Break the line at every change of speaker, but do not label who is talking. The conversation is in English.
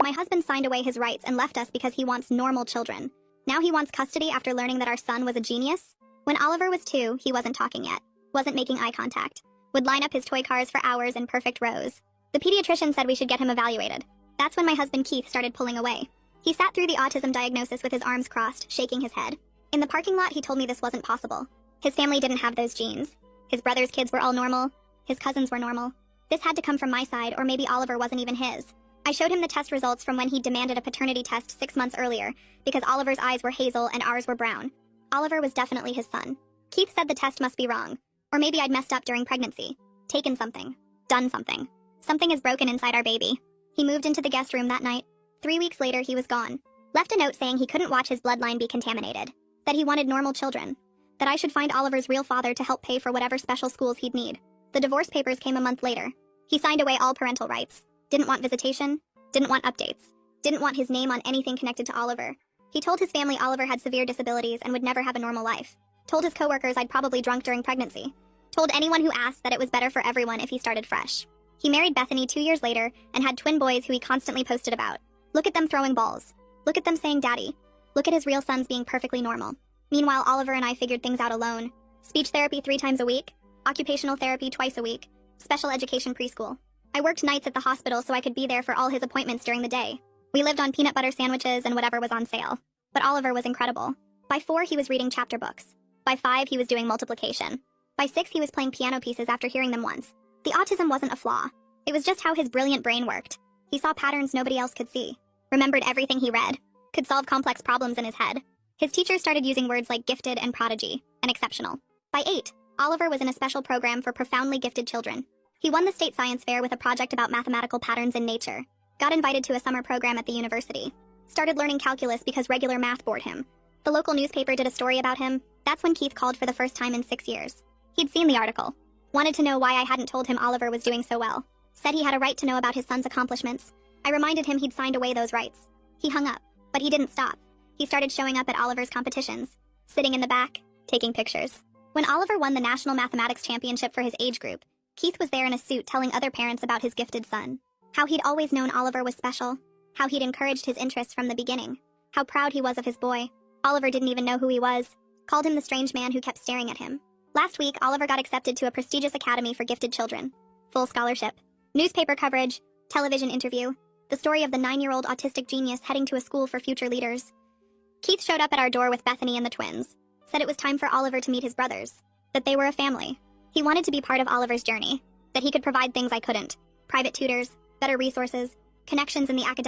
My husband signed away his rights and left us because he wants normal children. Now he wants custody after learning that our son was a genius? When Oliver was 2, he wasn't talking yet, wasn't making eye contact, would line up his toy cars for hours in perfect rows. The pediatrician said we should get him evaluated. That's when my husband Keith started pulling away. He sat through the autism diagnosis with his arms crossed, shaking his head. In the parking lot, he told me this wasn't possible. His family didn't have those genes. His brother's kids were all normal. His cousins were normal. This had to come from my side, or maybe Oliver wasn't even his. I showed him the test results from when he demanded a paternity test 6 months earlier, because Oliver's eyes were hazel and ours were brown. Oliver was definitely his son. Keith said the test must be wrong. Or maybe I'd messed up during pregnancy. Taken something. Done something. Something is broken inside our baby. He moved into the guest room that night. 3 weeks later, he was gone. Left a note saying he couldn't watch his bloodline be contaminated. That he wanted normal children. That I should find Oliver's real father to help pay for whatever special schools he'd need. The divorce papers came a month later. He signed away all parental rights. Didn't want visitation. Didn't want updates. Didn't want his name on anything connected to Oliver. He told his family Oliver had severe disabilities and would never have a normal life. Told his coworkers I'd probably drunk during pregnancy. Told anyone who asked that it was better for everyone if he started fresh. He married Bethany 2 years later and had twin boys who he constantly posted about. Look at them throwing balls. Look at them saying daddy. Look at his real sons being perfectly normal. Meanwhile, Oliver and I figured things out alone. Speech therapy 3 times a week. Occupational therapy twice a week. Special education preschool. I worked nights at the hospital so I could be there for all his appointments during the day. We lived on peanut butter sandwiches and whatever was on sale. But Oliver was incredible. By 4, he was reading chapter books. By 5, he was doing multiplication. By 6, he was playing piano pieces after hearing them once. The autism wasn't a flaw. It was just how his brilliant brain worked. He saw patterns nobody else could see. Remembered everything he read. Could solve complex problems in his head. His teachers started using words like gifted and prodigy, and exceptional. By 8, Oliver was in a special program for profoundly gifted children. He won the state science fair with a project about mathematical patterns in nature. Got invited to a summer program at the university. Started learning calculus because regular math bored him. The local newspaper did a story about him. That's when Keith called for the first time in 6 years. He'd seen the article. Wanted to know why I hadn't told him Oliver was doing so well. Said he had a right to know about his son's accomplishments. I reminded him he'd signed away those rights. He hung up, but he didn't stop. He started showing up at Oliver's competitions, sitting in the back, taking pictures. When Oliver won the National Mathematics Championship for his age group, Keith was there in a suit telling other parents about his gifted son. How he'd always known Oliver was special. How he'd encouraged his interest from the beginning. How proud he was of his boy. Oliver didn't even know who he was. Called him the strange man who kept staring at him. Last week, Oliver got accepted to a prestigious academy for gifted children. Full scholarship. Newspaper coverage. Television interview. The story of the 9-year-old autistic genius heading to a school for future leaders. Keith showed up at our door with Bethany and the twins. Said it was time for Oliver to meet his brothers. That they were a family. He wanted to be part of Oliver's journey. That he could provide things I couldn't. Private tutors, better resources, connections in the academic